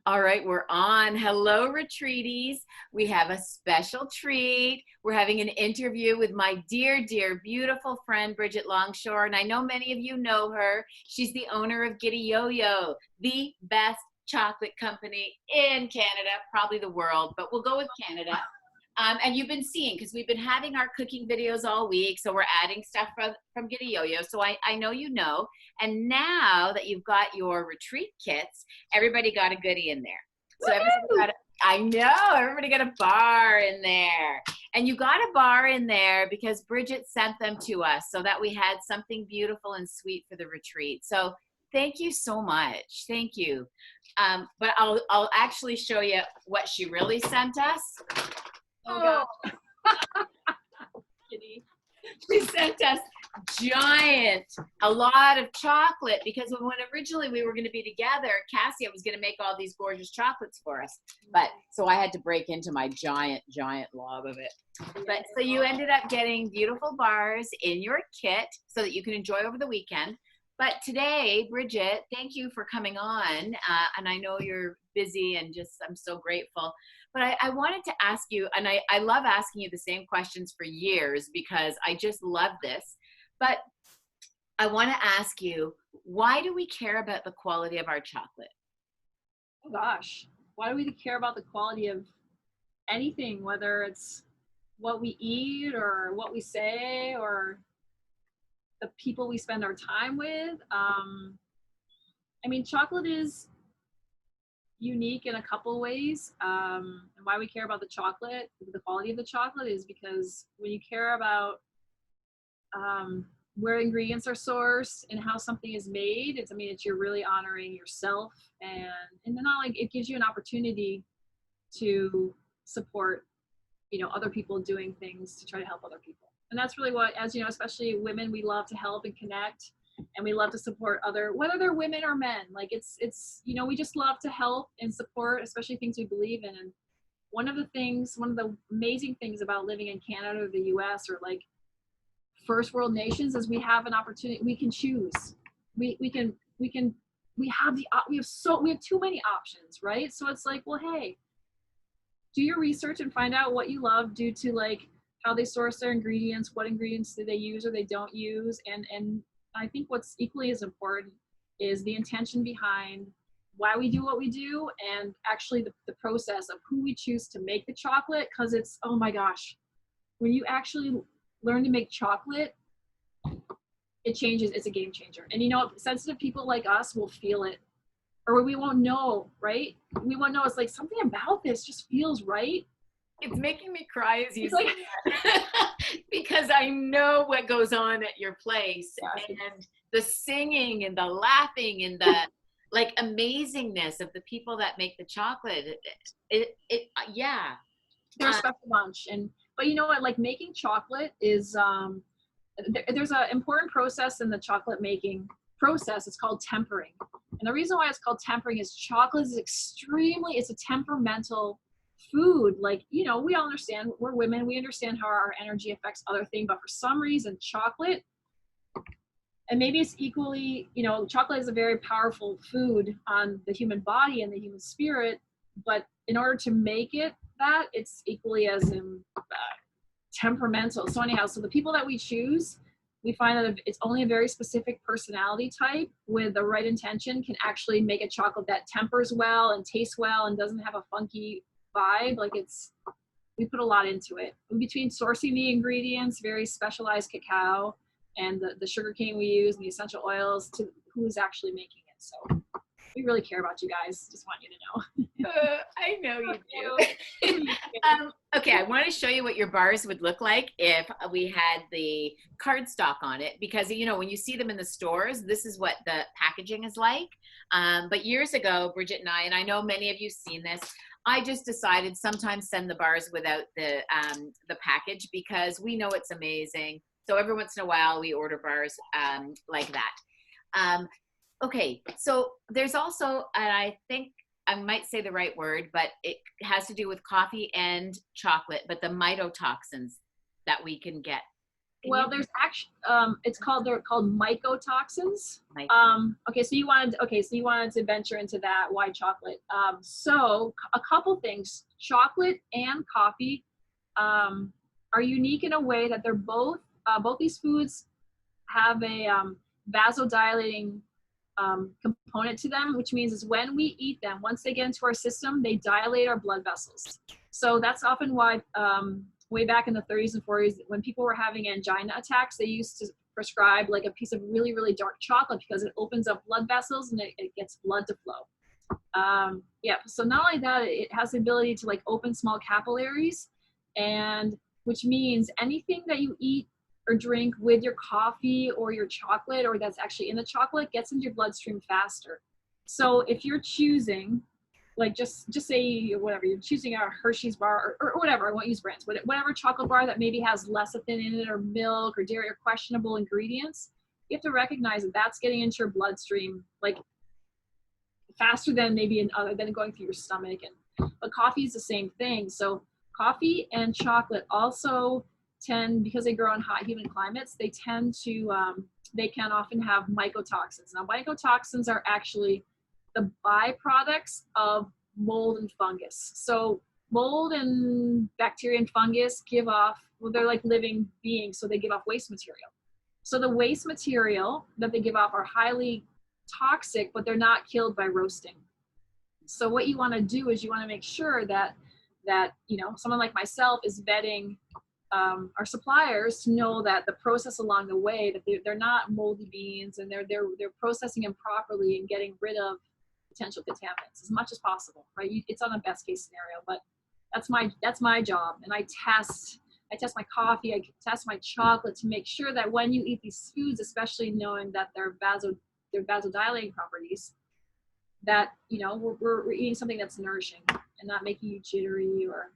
All right, we're on. Hello, retreaties. We have a special treat. We're having an interview with my dear, dear, beautiful friend, Bridgitte Longshore. And I know many of you know her. She's the owner of Giddy Yo, the best chocolate company in Canada, probably the world, but we'll go with Canada. And you've been seeing, because we've been having our cooking videos all week, so we're adding stuff from Giddy Yo. So I know you know. And now that you've got your retreat kits, everybody got a goodie in there. So everybody got I know, everybody got a bar in there. And you got a bar in there because Bridgitte sent them to us so that we had something beautiful and sweet for the retreat. So thank you so much. Thank you. But I'll actually show you what she really sent us. Oh, Kitty. She sent us a lot of chocolate, because when originally we were going to be together, Cassia was going to make all these gorgeous chocolates for us. But so I had to break into my giant lob of it. But so you ended up getting beautiful bars in your kit so that you can enjoy over the weekend. But today, Bridgitte, thank you for coming on. And I know you're busy and I'm so grateful. But I wanted to ask you, and I love asking you the same questions for years because I just love this. But I want to ask you, why do we care about the quality of our chocolate? Oh gosh, why do we care about the quality of anything, whether it's what we eat or what we say or the people we spend our time with? I mean, chocolate is unique in a couple ways. And why we care about the chocolate, the quality of the chocolate, is because when you care about where ingredients are sourced and how something is made, it's you're really honoring yourself, and then not like it gives you an opportunity to support, other people doing things to try to help other people. And that's really what, as you know, especially women, we love to help and connect, and we love to support whether they're women or men. Like it's we just love to help and support, especially things we believe in. And one of the amazing things about living in Canada or the US or like first world nations is we have an opportunity. We can choose. We have too many options, right? So it's like, well, hey, do your research and find out what you love due to like how they source their ingredients, what ingredients do they use or they don't use. And I think what's equally as important is the intention behind why we do what we do, and actually the process of who we choose to make the chocolate. Because it's, oh my gosh, when you actually learn to make chocolate, it changes. It's a game changer. And sensitive people like us will feel it, or we won't know, right? We won't know. It's like something about this just feels right. It's making me cry as you say that. Because I know what goes on at your place, and the singing and the laughing and the like amazingness of the people that make the chocolate. Yeah. They're a special bunch. But you know what, like making chocolate is, there's an important process in the chocolate making process. It's called tempering. And the reason why it's called tempering is chocolate is it's a temperamental food. Like, we all understand, we're women, we understand how our energy affects other things, but for some reason, chocolate, and maybe it's equally, chocolate is a very powerful food on the human body and the human spirit, but in order to make it that, it's equally as temperamental. So anyhow, so the people that we choose, we find that it's only a very specific personality type with the right intention can actually make a chocolate that tempers well and tastes well and doesn't have a funky vibe. Like we put a lot into it. In between sourcing the ingredients, very specialized cacao, and the sugar cane we use and the essential oils, to who's actually making it. So we really care about you guys. Just want you to know. I know you do. Okay, I want to show you what your bars would look like if we had the cardstock on it, because when you see them in the stores, this is what the packaging is like. But years ago, Bridgitte and I know many of you've seen this, I just decided sometimes send the bars without the package, because we know it's amazing. So every once in a while we order bars like that. Okay, so there's also, and I think I might say the right word, but it has to do with coffee and chocolate, but the mycotoxins that we can get Can you? Well, there's actually they're called mycotoxins. Like, Okay, so you wanted to venture into that. Why chocolate? So a couple things. Chocolate and coffee are unique in a way that they're both these foods have a vasodilating component to them, which means is when we eat them, once they get into our system, they dilate our blood vessels. So that's often why way back in the 30s and 40s, when people were having angina attacks, they used to prescribe like a piece of really, really dark chocolate because it opens up blood vessels and it gets blood to flow. Yeah, so not only that, it has the ability to like open small capillaries, and which means anything that you eat or drink with your coffee or your chocolate, or that's actually in the chocolate, gets into your bloodstream faster. So if you're choosing, like just say whatever, you're choosing a Hershey's bar or whatever, I won't use brands, but whatever chocolate bar that maybe has lecithin in it or milk or dairy or questionable ingredients, you have to recognize that that's getting into your bloodstream like faster than maybe than going through your stomach. But coffee is the same thing. So coffee and chocolate also tend, because they grow in hot humid climates, they tend to they can often have mycotoxins. Now mycotoxins are actually the byproducts of mold and fungus. So mold and bacteria and fungus give off, well, they're like living beings, so they give off waste material. So the waste material that they give off are highly toxic, but they're not killed by roasting. So what you want to do is you want to make sure that someone like myself is vetting our suppliers to know that the process along the way, that they're not moldy beans, and they're processing them properly and getting rid of potential contaminants as much as possible, right? It's on a best case scenario, but that's my job. And I test my coffee, I test my chocolate to make sure that when you eat these foods, especially knowing that they're vasodilating properties, that we're eating something that's nourishing and not making you jittery, or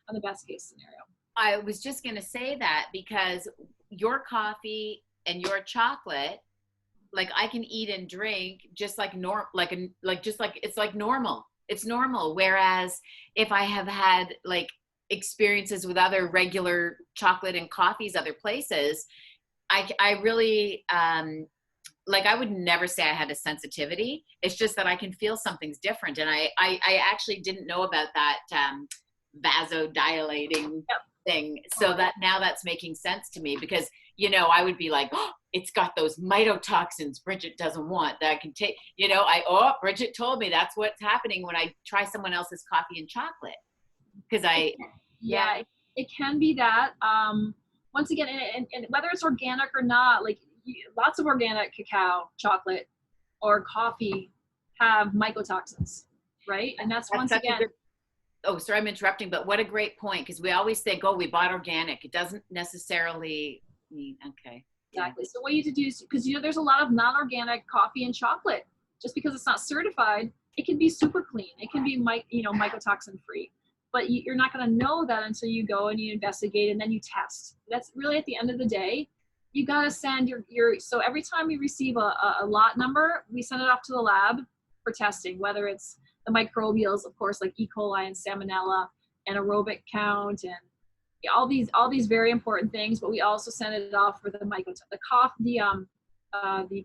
on the best case scenario. I was just going to say that because your coffee and your chocolate, like I can eat and drink just like it's like normal. It's normal. Whereas if I have had like experiences with other regular chocolate and coffees, other places, I really, like I would never say I had a sensitivity. It's just that I can feel something's different. And I actually didn't know about that vasodilating thing. So that now that's making sense to me, because, I would be like, oh, it's got those mycotoxins Bridgitte doesn't want that I can take, Bridgitte told me that's what's happening when I try someone else's coffee and chocolate. Because it can be that. Once again, and whether it's organic or not, like lots of organic cacao, chocolate, or coffee have mycotoxins, right? And that's once again. Oh, sorry, I'm interrupting, but what a great point, because we always think, oh, we bought organic. It doesn't necessarily mean, okay. Exactly. So what you need to do is, because there's a lot of non-organic coffee and chocolate. Just because it's not certified, it can be super clean. It can be mycotoxin free. But you're not going to know that until you go and you investigate and then you test. That's really, at the end of the day, you got to send so every time we receive a lot number, we send it off to the lab for testing, whether it's the microbials, of course, like E. coli and Salmonella, and aerobic count, and all these very important things. But we also send it off for the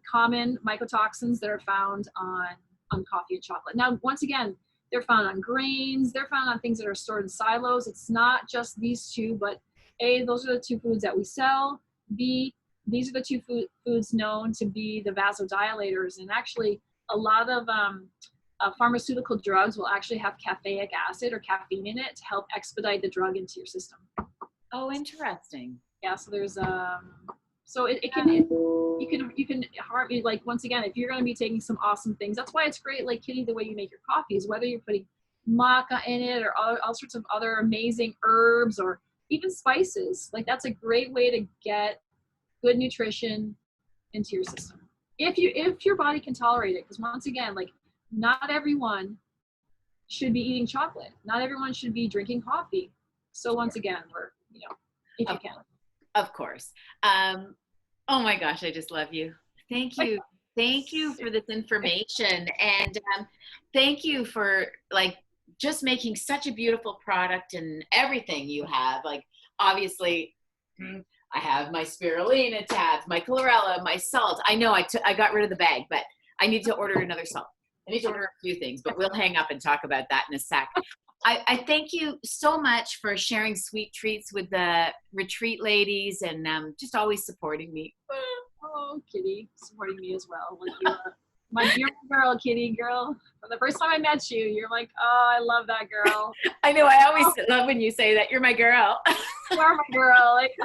common mycotoxins that are found on coffee and chocolate. Now, once again, they're found on grains. They're found on things that are stored in silos. It's not just these two, but A, those are the two foods that we sell. B, these are the two foods known to be the vasodilators. And actually, a lot of pharmaceutical drugs will actually have caffeic acid or caffeine in it to help expedite the drug into your system. Oh, interesting. Yeah, so there's so you can harm you, like, once again, if you're going to be taking some awesome things. That's why it's great, like Kitty, the way you make your coffees, whether you're putting maca in it or all sorts of other amazing herbs or even spices. Like, that's a great way to get good nutrition into your system if your body can tolerate it. Because once again, like, not everyone should be eating chocolate. Not everyone should be drinking coffee. So once again, if you can. Of course. Oh my gosh, I just love you. Thank you. Thank you for this information. And thank you for just making such a beautiful product and everything you have. Like, obviously, I have my spirulina tabs, my chlorella, my salt. I know I got rid of the bag, but I need to order another salt. I need to order a few things, but we'll hang up and talk about that in a sec. I thank you so much for sharing sweet treats with the retreat ladies and just always supporting me. Oh, Kitty, supporting me as well. Like you're my girl, Kitty girl. From the first time I met you, you're like, oh, I love that girl. I know. I always love when you say that. You're my girl. You are my girl. Like,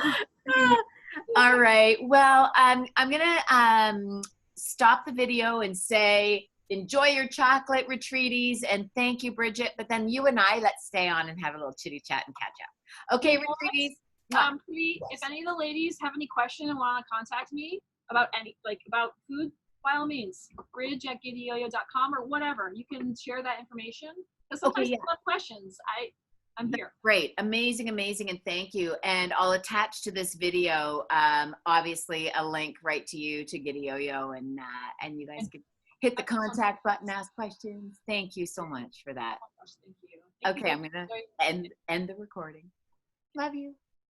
all right. Well, I'm gonna stop the video and say enjoy your chocolate, retreaties, and thank you, Bridgitte. But then you and I, let's stay on and have a little chitty chat and catch up. Okay, retreaties. If any of the ladies have any question and want to contact me about about food, by all means, bridge@giddyyoyo.com or whatever. You can share that information. Because sometimes people have questions. I'm here. Great, amazing, amazing, and thank you. And I'll attach to this video, obviously, a link right to you to Giddy Yo, and you guys can hit the contact button, ask questions. Thank you so much for that. Thank you. Okay, I'm gonna end the recording. Love you.